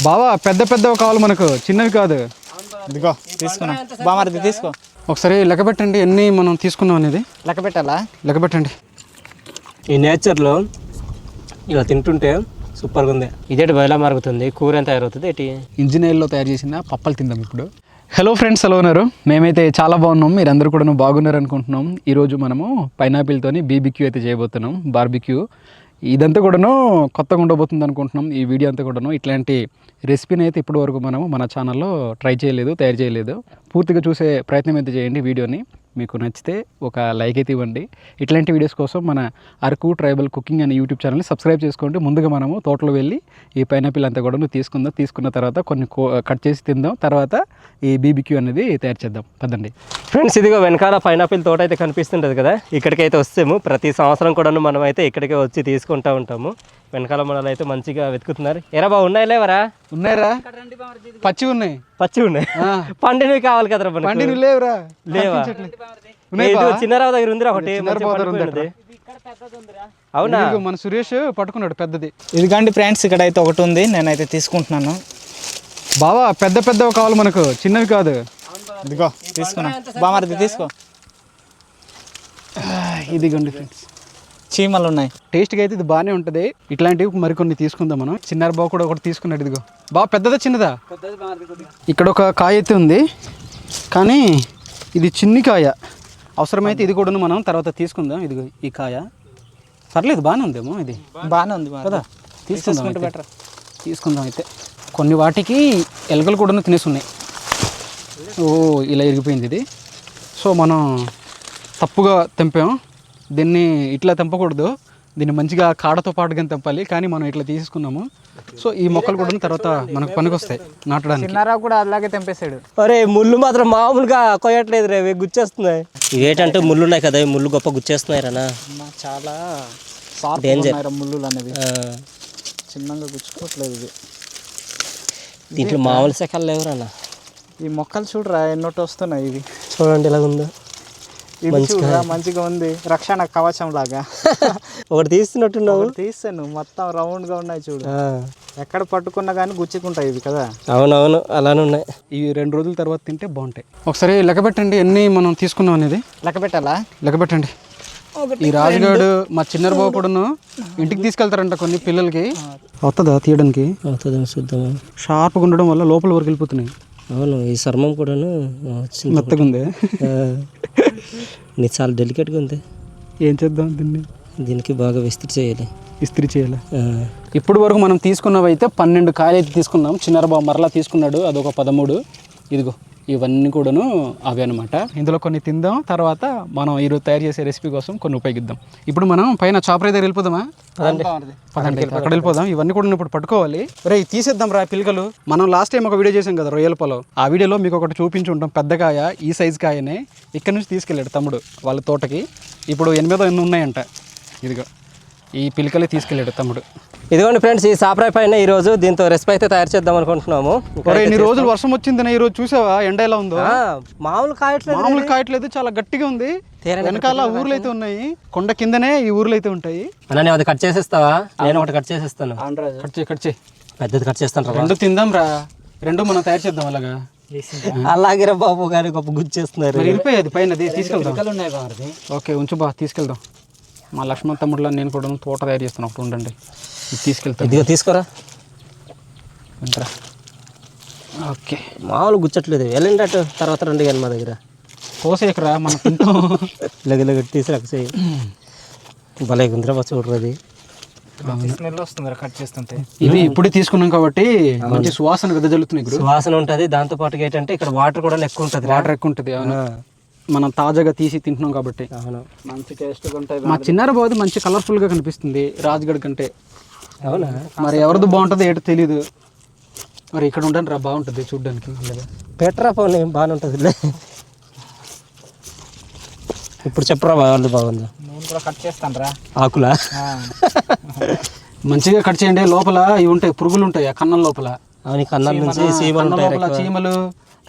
బావా పెద్ద పెద్దవి కావాలి మనకు, చిన్నవి కాదు. ఇదిగో తీసుకున్నా బామర్ది, తీసుకో. ఒకసారి లెక్క పెట్టండి ఎన్ని మనం తీసుకున్నాం అనేది. లెక్క పెట్టాలా? లెక్క పెట్టండి. ఈ నేచర్లో ఇలా తింటుంటే సూపర్గా ఉంది. ఇదేంటి బయలా మరుగుతుంది, కూర ఎంత తయారవుతుంది ఏంటి? ఇంజిన్ ఆయిల్లో తయారు చేసిన పప్పలు తిందాం ఇప్పుడు. హలో ఫ్రెండ్స్, ఎలా ఉన్నారు? మేమైతే చాలా బాగున్నాం, మీరందరూ కూడా బాగున్నారు అనుకుంటున్నాం. ఈరోజు మనము పైనాపిల్తోని బీబీక్యూ అయితే చేయబోతున్నాం, బార్బిక్యూ. ఇదంతా కూడాను కొత్తగా ఉండబోతుంది అనుకుంటున్నాం. ఈ వీడియో అంతా కూడాను ఇట్లాంటి రెసిపీని అయితే ఇప్పటి వరకు మనము మన ఛానల్లో ట్రై చేయలేదు, తయారు చేయలేదు. పూర్తిగా చూసే ప్రయత్నం అయితే చేయండి. వీడియోని మీకు నచ్చితే ఒక లైక్ అయితే ఇవ్వండి. ఇట్లాంటి వీడియోస్ కోసం మన అరకు ట్రైబల్ కుకింగ్ అనే యూట్యూబ్ ఛానల్ని సబ్స్క్రైబ్ చేసుకోండి. ముందుగా మనము తోటలో వెళ్ళి ఈ పైనాపిల్ అంతా కూడా తీసుకుందాం. తీసుకున్న తర్వాత కొన్ని కట్ చేసి తిందాం. తర్వాత ఈ బీబీక్యూ అనేది తయారు చేద్దాం. పదండి ఫ్రెండ్స్, ఇదిగో వెనకాల పైనాపిల్ తోట అయితే కనిపిస్తుంటుంది కదా, ఇక్కడికైతే వస్తాము. ప్రతి సంవత్సరం కూడా మనం అయితే ఇక్కడికే వచ్చి తీసుకుంటూ ఉంటాము. వెనకాల మనలు అయితే మంచిగా వెతుకుతున్నారు. ఎరా బా ఉన్నాయా లేవరా? ఉన్నాయరా, పచ్చి ఉన్నాయి. పచ్చి ఉన్నాయి, పండినవి కావాలి కదరా? పండినవి లేవురా, లేవా? చిన్నరావు దగ్గర ఉందిరా ఒకటి. అవునా? మన సురేష్ పట్టుకున్నాడు పెద్దది. ఇదిగోండి ఫ్రెండ్స్, ఇక్కడ అయితే ఒకటి ఉంది, నేనైతే తీసుకుంటున్నాను. బావా పెద్ద పెద్దవి కావాలి మనకు, చిన్నవి కాదు. ఇదిగో తీసుకున్నా బామర్ది, తీసుకో. ఇదిగోండి ఫ్రెండ్స్, చీమలు ఉన్నాయి. టేస్ట్గా అయితే ఇది బాగానే ఉంటుంది. ఇట్లాంటివి మరికొన్ని తీసుకుందాం మనం. చిన్నారి బావ కూడా ఒకటి తీసుకున్నాడు. ఇదిగో బావ, పెద్దదా చిన్నదా? ఇక్కడ ఒక కాయ అయితే ఉంది, కానీ ఇది చిన్ని కాయ. అవసరమైతే ఇది కూడా మనం తర్వాత తీసుకుందాం. ఇదిగో ఈ కాయ పర్లేదు, బాగానే ఉందేమో. ఇది బాగానే ఉంది కదా, తీసుకుందాం. బెటర్ తీసుకుందాం అయితే. కొన్ని వాటికి ఎలకలు కూడా తినేసి ఉన్నాయి. ఓ, ఇలా ఇరిగిపోయింది ఇది. సో మనం తప్పుగా తెంపాం దీన్ని. ఇట్లా తెంపకూడదు, దీన్ని మంచిగా కాడతో పాటుగా తెంపాలి. కానీ మనం ఇట్లా తీసుకున్నాము. సో ఈ మొక్కలు కూడా తర్వాత మనకు పనికొస్తాయి నాటడానికి. చిన్నారావు కూడా అలాగే తెంపేశాడు. అరే ముళ్ళు మాత్రం మామూలుగా కొయ్యట్లేదు రే, గుచ్చేస్తున్నాయి. ఇవేంటంటే ముళ్ళు ఉన్నాయి కదా, ముళ్ళు గొప్ప గుచ్చేస్తున్నాయి రా. చాలా డేంజర్ ముళ్ళు అనేవి, చిన్నగా గుచ్చుకోవట్లేదు ఇది. దీంట్లో మామూలు శకాలు లేవురన్నా. ఈ మొక్కలు చూడరా ఎన్నోటి వస్తున్నాయి. ఇవి చూడండి ఎలా ఉందో, మంచిగా ఉంది. రక్షణ కవచం లాగా ఒకటి తీస్తున్నట్టున్నావు. తీస్తాను, మొత్తం రౌండ్ గా ఉన్నాయి చూడు. ఎక్కడ పట్టుకున్నా కానీ గుచ్చుకుంటాయి ఇవి కదా. అవునవును, అలానే ఉన్నాయి. ఇవి 2 రోజుల తర్వాత తింటే బాగుంటాయి. ఒకసారి లెక్క పెట్టండి ఎన్ని మనం తీసుకున్నాం అనేది. లెక్క పెట్టాలా? లెక్క పెట్టండి. ఈ రాజుగాడు మా చిన్నర బాబు కూడాను ఇంటికి తీసుకెళ్తారంట కొన్ని పిల్లలకి. అవుతుందా తీయడానికి? అవుతుందా చూద్దామా. షార్ప్గా ఉండడం వల్ల లోపల వరకు వెళ్ళిపోతున్నాయి. అవును, ఈ చర్మం కూడాను మెత్తగా ఉంది. నీ చాలా డెలికేట్గా ఉంది. ఏం చేద్దాం దీనికి బాగా ఇస్త్రీ చేయాలి. ఇప్పుడు వరకు మనం తీసుకున్నవి అయితే 12 కాయలు అయితే తీసుకున్నాం. చిన్నర బాబు మరలా తీసుకున్నాడు, అదొక 13. ఇదిగో ఇవన్నీ కూడాను అవే అనమాట. ఇందులో కొన్ని తిందాం, తర్వాత మనం ఈరోజు తయారు చేసే రెసిపీ కోసం కొన్ని ఉపయోగిద్దాం. ఇప్పుడు మనం పైన చాపర్ దగ్గర వెళ్ళిపోదామా? పదండి అక్కడ వెళ్ళిపోదాం. ఇవన్నీ కూడా ఇప్పుడు పట్టుకోవాలి. రే తీసేద్దాం రా పిల్లకలు. మనం లాస్ట్ టైం ఒక వీడియో చేసాం కదా రొయ్యల పొలం, ఆ వీడియోలో మీకు ఒకటి చూపించి ఉంటాం. పెద్ద కాయ, ఈ సైజు కాయనే ఇక్కడ నుంచి తీసుకెళ్ళాడు తమ్ముడు వాళ్ళ తోటకి. ఇప్పుడు 8 ఎన్ని ఉన్నాయంట. ఇదిగో ఈ పిల్లకలే తీసుకెళ్ళాడు తమ్ముడు. ఇదిగోండి ఫ్రెండ్స్, ఈ సాప్రాయ్ పైన ఈరోజు దీంతో రెసిపీ అయితే తయారు చేద్దాం అనుకుంటున్నాము. ఎన్ని రోజులు వర్షం వచ్చింది ఈ రోజు, చూసావా ఎండ ఎలా ఉందో? మామూలు కాయట్లేదు, చాలా గట్టిగా ఉంది. వెనకాల ఊర్లు అయితే ఉన్నాయి, కొండ కిందనే ఈ ఊర్లు అయితే ఉంటాయి. అన్న అది కట్ చేసేస్తావా? నేను ఒకటి కట్ చేసేస్తాను. కట్ చేయి. పెద్దది కట్ చేస్తాను. 2 తిందాం రా, 2 మనం తయారు చేద్దాం. అలాగే రా బాబు గారి గొప్ప గుచ్చేస్తున్నారు. వెళ్ళిపోయేది పైన తీసుకెళ్దాం. ఓకే ఉంచు బా, తీసుకెళ్దాం. మా లక్ష్మణ్ తమ్ముడులో నేను కూడా తోట తయారు చేస్తాను, ఒకటి ఉండండి. ఇది తీసుకెళ్తాను. ఇదిగో తీసుకోరా. ఓకే, మామూలు గుచ్చట్లేదు. వెళ్ళండి అటు, తర్వాత రండి కానీ మా దగ్గర. కోసేకరా మనం తింటాం. లగలగ తీసి భలే గుంద్రా చూడరు. అది స్మెల్ వస్తుంది కట్ చేస్తుంటే. ఇవి ఇప్పుడే తీసుకున్నాం కాబట్టి మంచి సువాసన వెదజల్లుతున్నాయి. సువాసన ఉంటుంది. దాంతో పాటు ఏంటంటే ఇక్కడ వాటర్ కూడా ఎక్కువ ఉంటుంది. వాటర్ ఎక్కువ ఉంటుంది. మనం తాజాగా తీసి తింటున్నాం కాబట్టి. అవును, మంచి టేస్ట్గా ఉంటాయి. మా చిన్నార బాబు మంచి కలర్ఫుల్గా కనిపిస్తుంది రాజుగడ్ కంటే. అవునా? మరి ఎవరిది బాగుంటుందో ఏంటో తెలీదు. మరి ఇక్కడ ఉండని రా, బాగుంటుంది చూడ్డానికి. పెట్రా పోనీ, బాగానే ఉంటుంది. ఇప్పుడు చెప్పరా వాళ్ళు బాగుంది. నేను కూడా కట్ చేస్తాను రా. ఆకులా మంచిగా కట్ చేయండి. లోపల ఇవి ఉంటాయి, పురుగులు ఉంటాయి ఆ కన్నం లోపల. కన్నం నుంచి చీమలు,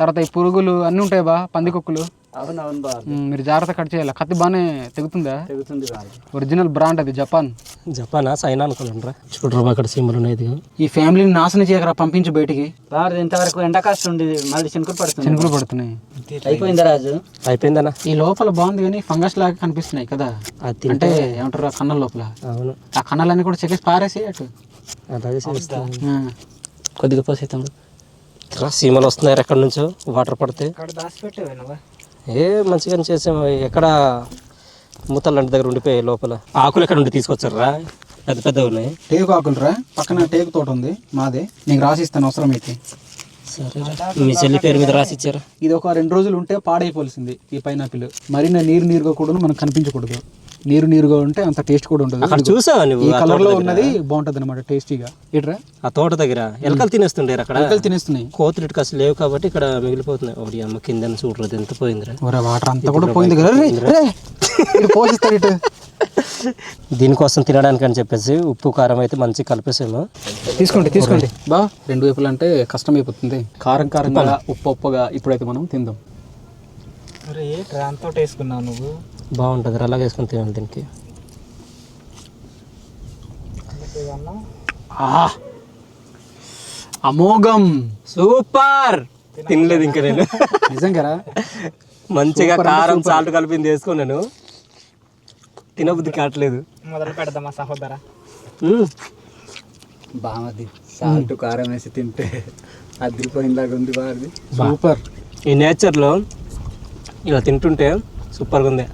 తర్వాత ఈ పురుగులు అన్నీ ఉంటాయి బా, పందికొక్కులు. అవునవును బాగా మీరు జాగ్రత్త కట్ చేయాలి. కత్తి బాగానే తెగుతుందా? తెగుతుంది బాగా. ఒరిజినల్ బ్రాండ్ అది, జపానా చైనా అనుకున్నారా? చూడరా అక్కడ సింబల్ ఉన్నాయి. ఈ ఫ్యామిలీని నాశనం చేయకరా, పంపించి బయటికి. బాగా ఇంతవరకు ఎండ కాస్త ఉండేది, మళ్ళీ చినుకులు పడుతున్నాయి. అయిపోయిందా రాజు? అయిపోయిందన్నా. ఈ లోపల బాగుంది కానీ ఫంగస్ లాగా కనిపిస్తున్నాయి కదా, అంటే ఏమంటారు ఆ కన్నల లోపల. అవును, ఆ కన్నలన్నీ కూడా చెక్కేసి పారేసి అటు అలాగే చేస్తాం. కొద్దిగా పోసేస్తాం. సీమలు వస్తున్నాయి ఎక్కడి నుంచో వాటర్ పడితే. అక్కడ దాచిపెట్టావా? మంచిగానే చేసాము. ఎక్కడ మూతలు లాంటి దగ్గర ఉండిపోయాయి లోపల. ఆకులు ఎక్కడ ఉండి తీసుకొచ్చారా? పెద్ద పెద్దగా ఉన్నాయి. టేకు ఆకులురా, పక్కన టేకు తోట ఉంది మాదే, నీకు రాసిస్తాను అవసరం అయితే. సరే, మీ చెల్లి పేరు మీద రాసిచ్చారా? ఇది ఒక 2 రోజులు ఉంటే పాడైపోవాల్సింది ఈ పైనాపిల్. మరిన్న నీరుగా కూడా మనకు కనిపించకూడదు. నీరుగా ఉంటే అంత టేస్ట్ కూడా ఉంటుంది. అక్కడ చూసావా నువ్వు? ఈ కలర్ లో ఉన్నది బాగుంటది అనమాట, టేస్టీగా. ఇట్రా ఆ తోట దగ్గర ఎలకలు తినేస్తుండే, అక్కడ ఎలకలు తినేస్తున్నాయి. కోతులు ఇటు కాస్త లేవు కాబట్టి ఇక్కడ మిగిలిపోతున్నాయి. ఒకటి అమ్మ కింద చూడరు ఎంత పోయిందిరా. వాటర్ అంతా కూడా పోయింది కదా, పోషిస్తాడు ఇటు. దీనికోసం తినడానికి అని చెప్పేసి ఉప్పు కారం అయితే మంచిగా కలిపేసాము. తీసుకోండి బా. 2 వైపులు అంటే కష్టం అయిపోతుంది. కారంగా ఉప్పుగా ఇప్పుడైతే మనం తిందాం. అరే అంతా వేసుకున్నావు నువ్వు. బాగుంటుంది, అలాగే వేసుకొని తినాలి దీనికి. అమోఘం, సూపర్. తినలేదు ఇంకా నేను నిజంగా. మంచిగా కారం సాల్ట్ కలిపింది వేసుకున్నాను, తినబుద్ధి కావట్లేదు. మొదలు పెడదామా సహోదరా? బాగుంది, సాల్ట్ కారం వేసి తింటే అదిరిపోయిందాగా ఉంది. బాగుంది, సూపర్. ఈ నేచర్లో ఇలా తింటుంటే సూపర్గా ఉంది.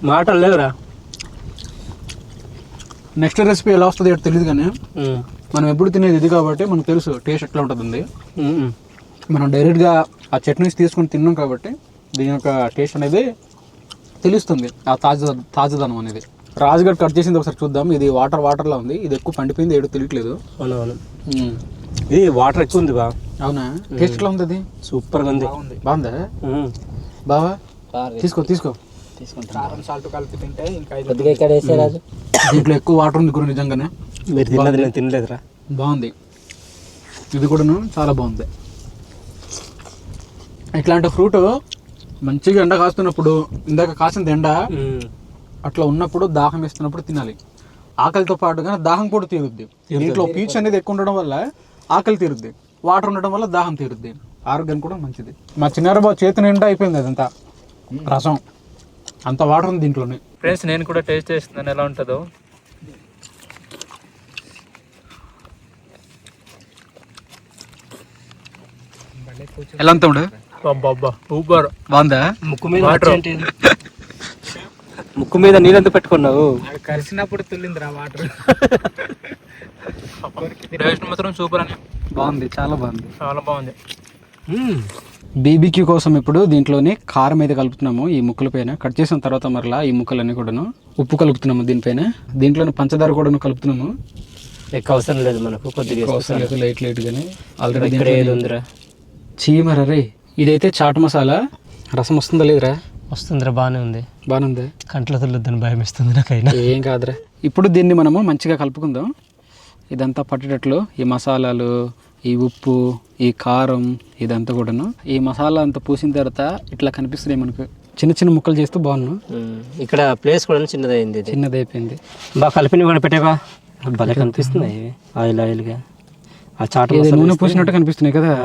మాటలు లేవురా. నెక్స్ట్ రెసిపీ ఎలా వస్తుంది అంటే తెలియదు కానీ మనం ఎప్పుడు తినేది ఇది కాబట్టి మనకు తెలుసు టేస్ట్ ఎట్లా ఉంటుంది. మనం డైరెక్ట్గా ఆ చట్నీస్ తీసుకొని తిన్నాం కాబట్టి దీని యొక్క టేస్ట్ అనేది తెలుస్తుంది, ఆ తాజాదనం అనేది. రాజుగారు కట్ చేసింది ఒకసారి చూద్దాం. ఇది వాటర్లా ఉంది, ఇది ఎక్కువ పండిపోయింది, ఏడు తెలియట్లేదు. అవునవును, ఇది వాటర్ ఎక్కువ ఉంది బా. అవునా? టేస్ట్ ఎట్లా ఉంది? అది సూపర్గా ఉంది. బాగుందా బావా? తీసుకో. కారం సాల్ట్ కలిపి తింటే ఇంకా ఇక్కడ వేసే రాజు. దీంట్లో ఎక్కువ వాటర్ ఉంది గురు, నిజంగానే. మీరు తిన్నది నేను తినలేదురా. బాగుంది, ఇది కూడాను చాలా బాగుంది. ఇట్లాంటి ఫ్రూట్ మంచిగా ఎండ కాస్తున్నప్పుడు, ఇందాక కాసింది ఎండ అట్లా ఉన్నప్పుడు, దాహం వేస్తున్నప్పుడు తినాలి. ఆకలితో పాటుగా దాహం కూడా తీరుద్ది. దీంట్లో పీచ్ అనేది ఎక్కువ ఉండడం వల్ల ఆకలి తీరుద్ది, వాటర్ ఉండడం వల్ల దాహం తీరుద్ది, ఆరోగ్యానికి కూడా మంచిది. మా చిన్నారబాబు చేతి నిండా అయిపోయింది అదంతా రసం, అంత వాటర్ ఉంది దీంట్లోనే. ఫ్రెండ్స్ నేను కూడా టేస్ట్ చేస్తున్నాను ఎలా ఉంటుందో. ఎలా ఉంటాడు? సూపర్. బాగుందా? ముక్కు మీద నీళ్ళంత పెట్టుకున్నావు. కలిసినప్పుడు తుల్లిందిరా వాటర్. టేస్ట్ మాత్రం సూపర్ అని. బాగుంది, చాలా బాగుంది. బీబీక్యూ కోసం ఇప్పుడు దీంట్లోనే కారం అయితే కలుపుతున్నాము. ఈ ముక్కల పైన కట్ చేసిన తర్వాత మరలా ఈ ముక్కలన్నీ కూడాను ఉప్పు కలుపుతున్నాము. దీనిపైన దీంట్లోనే పంచదార కూడా కలుపుతున్నాము. ఎక్కువ అవసరం లేదు మనకు, కొద్దిగా లైట్ గానే. ఆల్రెడీ ఏది ఉందిరా చీమరే. ఇదైతే చాట్ మసాలా. రసం వస్తుందా లేదురా? వస్తుందిరా, బాగానే ఉంది. కంట్లో తొలొద్దని భయం ఇస్తుంది నాకైనా. ఏం కాదురా. ఇప్పుడు దీన్ని మనము మంచిగా కలుపుకుందాం. ఇదంతా పట్టేటట్లు ఈ మసాలాలు, ఈ ఉప్పు, ఈ కారం, ఇదంతా కూడాను ఈ మసాలా అంతా పూసిన తర్వాత ఇట్లా కనిపిస్తున్నాయి మనకు. చిన్న ముక్కలు చేస్తూ బాగున్నాను. ఇక్కడ ప్లేస్ కూడా చిన్నదైపోయింది. బాగా కలిపిన కూడా పెట్టావా? భలే కనిపిస్తున్నాయి ఆయిల్గా. ఆ చాట్ నూనె పూసినట్టు కనిపిస్తున్నాయి కదా.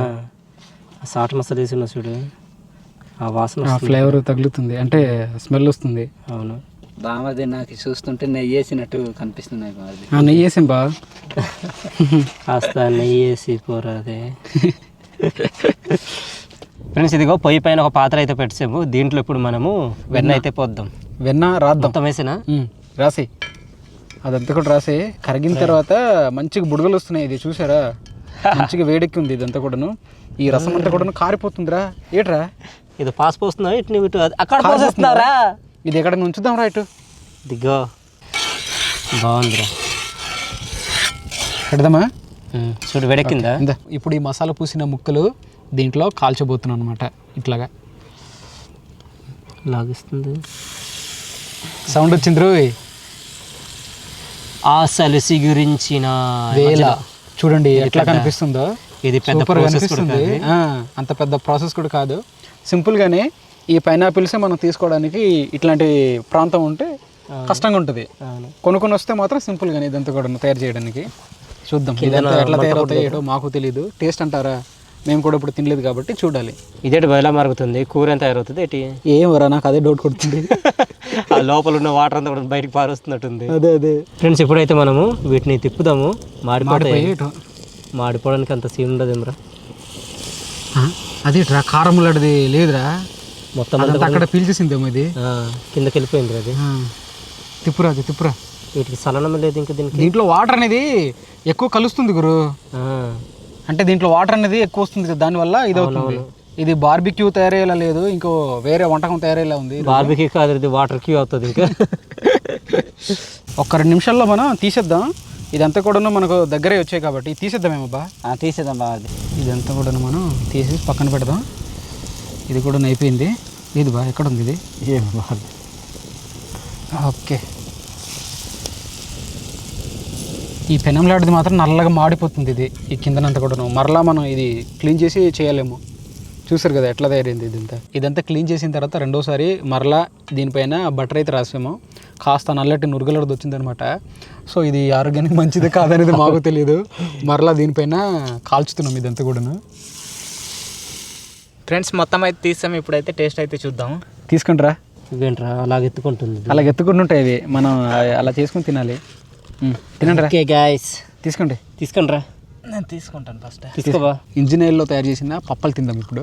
ఆ చాట్ మసాలా వేసిన చూడు, ఆ వాసన, ఆ ఫ్లేవర్ తగులుతుంది, అంటే స్మెల్ వస్తుంది. అవును బామది, నాకు చూస్తుంటే నెయ్యి వేసినట్టు కనిపిస్తున్నాయి. నెయ్యి వేసాం బా, కాస్త నెయ్యి వేసి పోరాదే. ఫ్రెండ్స్ ఇదిగో పొయ్యి పైన ఒక పాత్ర అయితే పెట్టాము. దీంట్లో ఇప్పుడు మనము వెన్న అయితే పోద్దాం. వెన్న రాద్దాం. మొత్తం వేసినా రాసి అదంతా కూడా రాసి కరిగిన తర్వాత మంచిగా బుడగలు వస్తున్నాయి. ఇది చూసారా, మంచిగా వేడెక్కి ఉంది ఇదంతా కూడాను. ఈ రసం అంతా కూడా కారిపోతుందిరా. ఏట్రా ఇది పాస్ పోస్తున్నా, ఇటు అక్కడ పోసేస్తున్నారా? ఇది ఎక్కడ ఉంచుదాం రా, ఇటు దిగో. బాగుందిరా, పెడదామా? చూడు వేడెక్కిందా. ఇప్పుడు ఈ మసాలా పూసిన ముక్కలు దీంట్లో కాల్చబోతున్నాం అనమాట. ఇట్లాగా లాగిస్తుంది, సౌండ్ వచ్చింది రోయ్. అసలు సిగురించిన చూడండి ఎట్లా కనిపిస్తుందో, ఇది పెద్ద సూపర్ కనిపిస్తుంది. అంత పెద్ద ప్రాసెస్ కూడా కాదు, సింపుల్గానే ఈ పైనాపిల్స్ మనం తీసుకోవడానికి ఇట్లాంటి ప్రాంతం ఉంటే కష్టంగా ఉంటుంది. కొనుక్కొని వస్తే మాత్రం సింపుల్గానే ఇదంతా కూడా తయారు చేయడానికి. చూద్దాం ఇదంతా ఎట్లా తయారవుతాయో మాకు తెలియదు. టేస్ట్ అంటారా, మేము కూడా ఇప్పుడు తినలేదు కాబట్టి చూడాలి. ఇదేంటి బయలా మారుగుతుంది, కూర ఎంత తయారవుతుంది ఏంటి? ఏం వరా, నాకు అదే డౌట్ కొడుతుంది. ఆ లోపల ఉన్న వాటర్ అంతా కూడా బయటికి పారుస్తున్నట్టుంది. అదే ఫ్రెండ్స్, ఇప్పుడైతే మనము వీటిని తిప్పుదాము. మాడిపోయి మాడిపోవడానికి అంత సీన్ ఉండదు ఏమరా. అదేట్రా కారం లాంటిది లేదురా, మొత్తం అక్కడ పీల్చేసిందేమో ఇది, కిందకి వెళ్ళిపోయింది అది. తిప్పురా. వీటికి సలనం లేదు ఇంకా దీనికి. దీంట్లో వాటర్ అనేది ఎక్కువ కలుస్తుంది గురు, అంటే దీంట్లో వాటర్ అనేది ఎక్కువ వస్తుంది కదా, దానివల్ల ఇది అవుతుంది. ఇది బార్బిక్యూ తయారయ్యేలా లేదు, ఇంకో వేరే వంటకం తయారయ్యేలా ఉంది. బార్బిక్యూ కాదు, ఇది వాటర్ క్యూ అవుతుంది ఇంకా. ఒక్క 2 నిమిషాల్లో మనం తీసేద్దాం. ఇదంతా కూడా మనకు దగ్గరే వచ్చాయి కాబట్టి తీసేద్దామేమో బా. తీసేద్దాం బా. ఇదంతా కూడా మనం తీసి పక్కన పెడదాం. ఇది కూడా అయిపోయింది. ఇది బా ఎక్కడ ఉంది ఇది? ఓకే, ఈ పెనంలాంటిది మాత్రం నల్లగా మాడిపోతుంది ఇది, ఈ కిందనంతా కూడా. మరలా మనం ఇది క్లీన్ చేసి చేయాలేమో. చూసారు కదా ఎట్లా తయారైంది ఇదంతా క్లీన్ చేసిన తర్వాత రెండోసారి మరలా దీనిపైన బటర్ అయితే రాసాము. కాస్త నల్లటి నురుగలది వచ్చిందనమాట. సో ఇది ఆరోగ్యానికి మంచిది కాదనేది మాకు తెలియదు. మరలా దీనిపైన కాల్చుతున్నాం ఇదంతా కూడాను. ఫ్రెండ్స్, మొత్తం అయితే తీస్తాం. ఇప్పుడైతే టేస్ట్ అయితే చూద్దాం. తీసుకుంటారా? ఇవేంట్రా అలాగ ఎత్తుకుంటుంది? అలా ఎత్తుకుంటుంటాయి ఇవి, మనం అలా చేసుకుని తినాలి. తినండి రా. ఓకే గాయ్స్, తీసుకుండి రా. నేను తీసుకుంటాను ఫస్ట్. తీసుకోబా. ఇంజిన్ ఆయిల్లో తయారు చేసిన పప్పలు తిందాం ఇప్పుడు.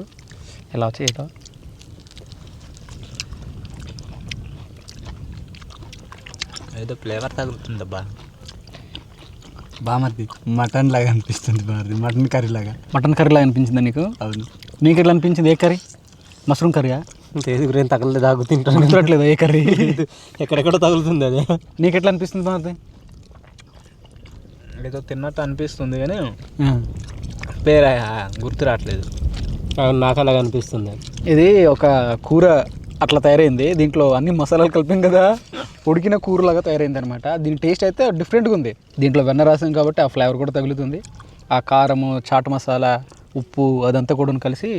ఎలా వచ్చాయో ఏదో ఫ్లేవర్ తగులుతుందబ్బా. బామర్ది మటన్ లాగా అనిపిస్తుంది. బామర్ది మటన్ కర్రీ లాగా. మటన్ కర్రీ లాగా అనిపించిందా నీకు? అవును. నీకు ఎట్లా అనిపించింది? ఏ కర్రీ? మష్రూమ్ కర్రీయా? గురేం తగలలేదు, దాగు తింటాను. గుర్తురట్లేదు ఏ కర్రీ? ఎక్కడెక్కడ తగులుతుంది అది. నీకు ఎట్లా అనిపిస్తుంది బామర్ది? ఏదో తిన్నట్టు అనిపిస్తుంది కానీ పేరు గుర్తు రావట్లేదు. నాకు అలాగ అనిపిస్తుంది. ఇది ఒక కూర అట్లా తయారైంది. దీంట్లో అన్ని మసాలాలు కలిపాం కదా, ఉడికిన కూరలాగా తయారైంది అనమాట. దీని టేస్ట్ అయితే డిఫరెంట్గా ఉంది. దీంట్లో వెన్న రాసాం కాబట్టి ఆ ఫ్లేవర్ కూడా తగులుతుంది. ఆ కారము, చాట్ మసాలా, ఉప్పు అదంతా కూడా కలిసి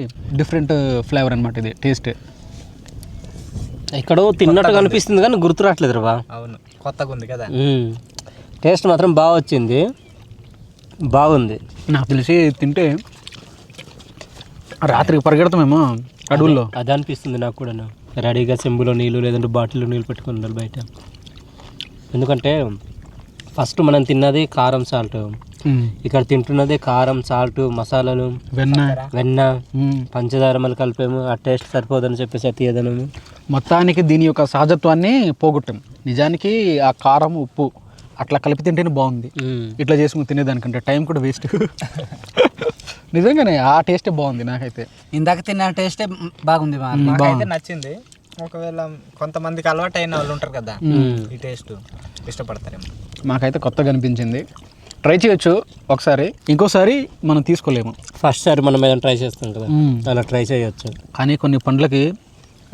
డిఫరెంట్ ఫ్లేవర్ అనమాట ఇది టేస్ట్. ఎక్కడో తిన్నట్టు అనిపిస్తుంది కానీ గుర్తు రావట్లేదు రా. అవును, కొత్తగా ఉంది కదా. టేస్ట్ మాత్రం బాగా వచ్చింది, బాగుంది. నాకు తెలిసి తింటే రాత్రికి పరిగెడతామేమో అడవుల్లో. అది అనిపిస్తుంది నాకు కూడా. రెడీగా చెంబులో నీళ్ళు లేదంటే బాటిల్లో నీళ్ళు పెట్టుకుని ఉండాలి బయట. ఎందుకంటే ఫస్ట్ మనం తిన్నది కారం సాల్ట్, ఇక్కడ తింటున్నది కారం సాల్ట్ మసాలాలు వెన్న పంచదార మళ్ళీ కలిపాము. ఆ టేస్ట్ సరిపోదని చెప్పేసి తీయదనము. మొత్తానికి దీని యొక్క సహజత్వాన్ని పోగొట్టాం. నిజానికి ఆ కారం ఉప్పు అట్లా కలిపి తింటేనే బాగుంది. ఇట్లా చేసుకుని తినేదానికంటే టైం కూడా వేస్ట్. నిజంగానే ఆ టేస్టే బాగుంది నాకైతే. ఇందాక తిన్న టేస్టే బాగుంది. నాకైతే నచ్చింది. ఒకవేళ కొంతమందికి అలవాటు అయిన వాళ్ళు ఉంటారు కదా, ఈ టేస్ట్ ఇష్టపడతారేమో. మాకైతే కొత్తగా అనిపించింది. ట్రై చేయొచ్చు ఒకసారి, ఇంకోసారి మనం తీసుకోలేము. ఫస్ట్ సారి మనం ఏదైనా ట్రై చేస్తాం కదా, అలా ట్రై చేయొచ్చు. కానీ కొన్ని పండ్లకి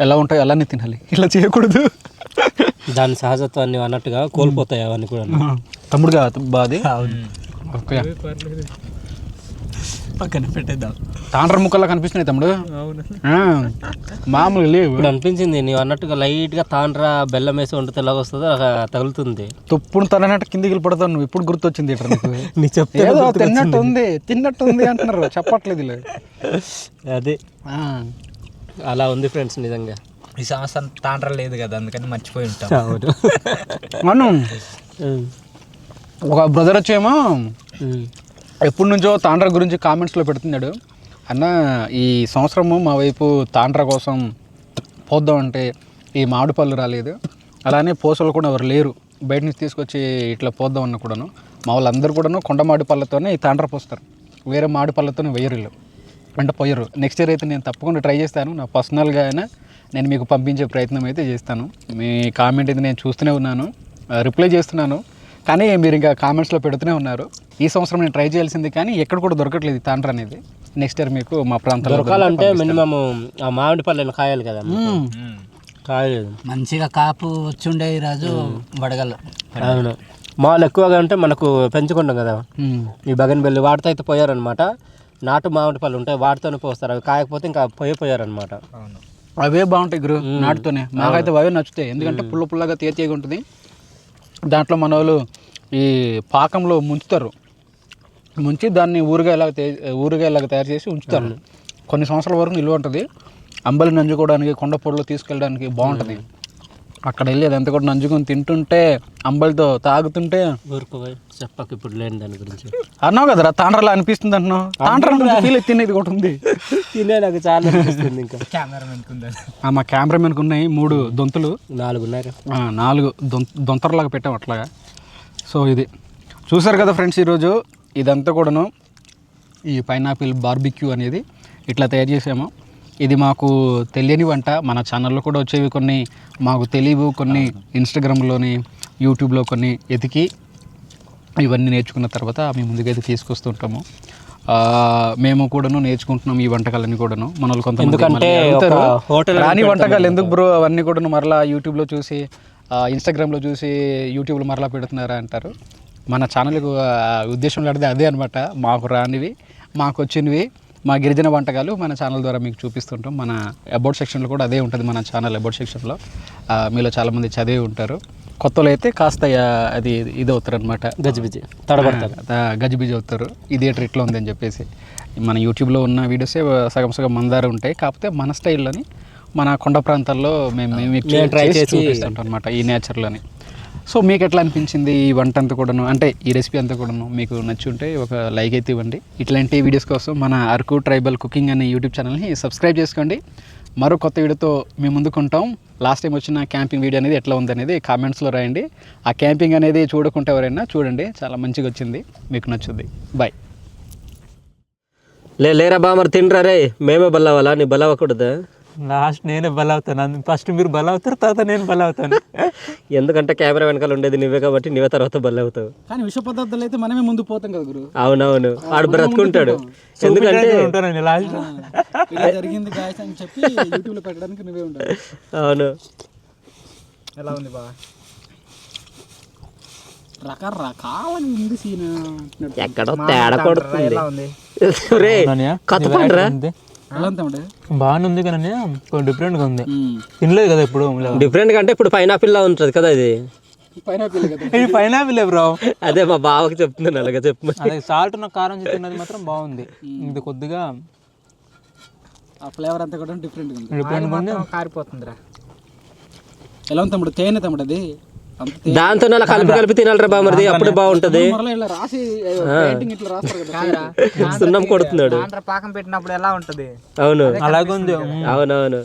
ఎలా ఉంటాయో అలానే తినాలి, ఇలా చేయకూడదు. దాని సహజత్వాన్ని అన్నట్టుగా కోల్పోతాయి అవన్నీ కూడా. తమ్ముడుగా బాది ఓకే, పక్కన పెట్టేద్దాం. తాండ్ర ముక్కల్లా కనిపిస్తున్నాయి తమ్ముడు. మామూలుగా లేవు. ఇప్పుడు అనిపించింది నీవు అన్నట్టుగా లైట్గా తాండ్ర బెల్లం వేసి వండితే ఎలాగ వస్తుందో అలా తగులుతుంది. తుప్పుడు తననట్టు కిందికి వెళ్ళిపడతావు నువ్వు. ఇప్పుడు గుర్తొచ్చింది ఇట్లా నీ చెప్తే తిన్నట్టు ఉంది అంటున్నారు, చెప్పట్లేదు ఇలా. అదే అలా ఉంది ఫ్రెండ్స్. నిజంగా ఈ సంవత్సరం తాండ్ర లేదు కదా, అందుకని మర్చిపోయి ఉంటాం. మనం ఒక బ్రదర్ వచ్చేమో ఎప్పటి నుంచో తాండ్ర గురించి కామెంట్స్లో పెడుతున్నాడు. అన్న ఈ సంవత్సరము మా వైపు తాండ్ర కోసం పోద్దామంటే ఈ మామిడి పళ్ళు రాలేదు, అలానే పూసలు కూడా ఎవరు లేరు, బయట నుంచి తీసుకొచ్చి ఇట్లా పోద్దామన్న కూడాను. మా వాళ్ళందరూ కూడాను కొండ మామిడి పళ్ళతోనే ఈ తాండ్ర పోస్తారు, వేరే మామిడి పళ్ళతోనే వేయరు అంటే పోయరు. నెక్స్ట్ ఇయర్ అయితే నేను తప్పకుండా ట్రై చేస్తాను. నా పర్సనల్గా అయినా నేను మీకు పంపించే ప్రయత్నం అయితే చేస్తాను. మీ కామెంట్ అయితే నేను చూస్తూనే ఉన్నాను, రిప్లై చేస్తున్నాను, కానీ మీరు ఇంకా కామెంట్స్లో పెడుతూనే ఉన్నారు. ఈ సంవత్సరం నేను ట్రై చేయాల్సింది కానీ ఎక్కడ కూడా దొరకట్లేదు ఈ తాండ్ర అనేది. నెక్స్ట్ ఇయర్ మీకు మా ప్రాంతంలో దొరకాలంటే మినిమం ఆ మామిడి పళ్ళని కాయాలి కదా, కాయలేదు. మంచిగా కాపు వచ్చి ఉండే ఈరోజు వడగల. అవును, మామూలు ఎక్కువగా ఉంటే మనకు పెంచుకుంటాం కదా ఈ బగన్ బెల్లి వాటితో అయితే పోయారనమాట. నాటు మామిడి పళ్ళు ఉంటాయి వాటితోనే పోస్తారు, అవి కాయకపోతే ఇంకా పోయారనమాట. అవును, అవే బాగుంటాయి గురు నాటుతోనే. మాకైతే అవే నచ్చుతాయి, ఎందుకంటే పుల్లగా తీయగా ఉంటుంది. దాంట్లో మన వాళ్ళు ఈ పాకంలో ముంచుతారు, ముంచి దాన్ని ఊరగాయలాగా తయారు చేసి ఉంచుతారు. కొన్ని సంవత్సరాల వరకు నిల్వ ఉంటుంది. అంబలి నంజుకోవడానికి, కొండపొడిలో తీసుకెళ్ళడానికి బాగుంటుంది. అక్కడ వెళ్ళి అదంతా కూడా నంజుకొని తింటుంటే, అంబలితో తాగుతుంటే ఊరుకోపోయి చెప్పకు ఇప్పుడు లేని దాని గురించి. అన్నావు కదరా తాండ్రలా అనిపిస్తుంది అంటున్నావు. తాండ్ర ఫీల్ తినేది కూడా ఉంది, తినే నాకు చాలా అనిపిస్తుంది. ఇంకా మా కెమెరామెన్కి ఉన్నాయి 3 దొంతులు, 4 ఉన్నాయి. 4 దొంతరలాగా పెట్టాం అట్లాగా. సో ఇది చూసారు కదా ఫ్రెండ్స్, ఈరోజు ఇదంతా కూడాను ఈ పైనాపిల్ బార్బిక్యూ అనేది ఇట్లా తయారు చేసాము. ఇది మాకు తెలియని వంట, మన ఛానల్లో కూడా వచ్చేవి కొన్ని మాకు తెలియవు, కొన్ని ఇన్స్టాగ్రామ్లోని యూట్యూబ్లో కొన్ని ఎతికి ఇవన్నీ నేర్చుకున్న తర్వాత మీ ముందుకైతే తీసుకొస్తుంటాము. మేము కూడాను నేర్చుకుంటున్నాం ఈ వంటకాలన్నీ కూడాను. మనల్ని కొంతమంది రాని వంటకాలు ఎందుకు బ్రో అవన్నీ కూడాను మరలా యూట్యూబ్లో చూసి ఇన్స్టాగ్రామ్లో చూసి యూట్యూబ్లో మరలా పెడుతున్నారా అంటారు. మన ఛానల్కు ఉద్దేశం లేనిది అదే అనమాట. మాకు రానివి, మాకు వచ్చినవి, మా గిరిజన వంటకాలు మన ఛానల్ ద్వారా మీకు చూపిస్తుంటాం. మన అబౌట్ సెక్షన్లో కూడా అదే ఉంటుంది. మన ఛానల్ అబౌట్ సెక్షన్లో మీలో చాలామంది చదివి ఉంటారు, కొత్తలో అయితే కాస్త అది ఇది అవుతారు అనమాట, గజిబిజి తడబడతారు, గజిబిజి అవుతారు. ఇది ఇట్లా ఉందని చెప్పేసి. మన యూట్యూబ్లో ఉన్న వీడియోసే సగం మందారు ఉంటాయి, కాకపోతే మన స్టైల్లోని మన కొండ ప్రాంతాల్లో మేము ట్రై చేసి చూపిస్తుంటాం అనమాట ఈ నేచర్లోని. సో మీకు ఎట్లా అనిపించింది ఈ వంట అంతా కూడాను, అంటే ఈ రెసిపీ అంతా కూడాను మీకు నచ్చి ఉంటే ఒక లైక్ అయితే ఇవ్వండి. ఇట్లాంటి వీడియోస్ కోసం మన అరకు ట్రైబల్ కుకింగ్ అనే యూట్యూబ్ ఛానల్ని సబ్స్క్రైబ్ చేసుకోండి. మరో కొత్త వీడియోతో మేము ముందుకుంటాం. లాస్ట్ టైం వచ్చిన క్యాంపింగ్ వీడియో అనేది ఎట్లా ఉందనేది కామెంట్స్లో రాయండి. ఆ క్యాంపింగ్ అనేది చూడకుంటే ఎవరైనా చూడండి, చాలా మంచిగా వచ్చింది, మీకు నచ్చుద్ది. బాయ్. లేరా బా మరి తినరా రే, మేమే బలవాలా, నీ బలవకూడదా? లాస్ట్ నేనే బలవుతాను, ఫస్ట్ మీరు బలవుతారు, తర్వాత నేను బలవుతాను. ఎందుకంటే కెమెరా వెనకాల ఉండేది నువ్వే కాబట్టి నువ్వే తర్వాత బలవుతావు. కానీ విష పదార్థాలు అయితే మనమే ముందు పోతాం కదా గురు. అవునవును, ఆడు బ్రతుకుంటాడు. ఎందుకంటే ఉంటానండి లాస్ట్ ఇలా జరిగింది గాయస్ అని చెప్పి యూట్యూబ్లో పెట్టడానికి నువ్వే ఉంటావు. అవును. ఎలా ఉంది బా? రకరకాల ఉంది సీన్, ఎక్కడో తేడా కొడుతుంది. ఎలా ఉంది? రే కొత్త పండురా బాగానే ఉంది కానీ కొంచెం డిఫరెంట్గా ఉంది. తినలేదు కదా ఇప్పుడు. డిఫరెంట్ అంటే ఇప్పుడు పైనాపిల్ లా ఉంటుంది కదా ఇది. ఇది పైనాపిల్ బ్రో. అదే మా బావకి చెప్తున్నాను, అలాగే చెప్పు. అదే సాల్ట్ ఉన్న కారం తిన్నది మాత్రం బాగుంది. ఇది కొద్దిగా ఆ ఫ్లేవర్ అంతా కూడా డిఫరెంట్ కారిపోతుందిరా. ఎలా ఉంది తమ్ముడు? తేనె తమ్ముడు అది, దాంతో అలా కలిపి తినాలరా బామర్ది, అప్పుడు బాగుంటది. సున్నం కొడుతున్నాడు. పాకం పెట్టినప్పుడు ఎలా ఉంటది? అవును అలాగే ఉంది. అవునవును.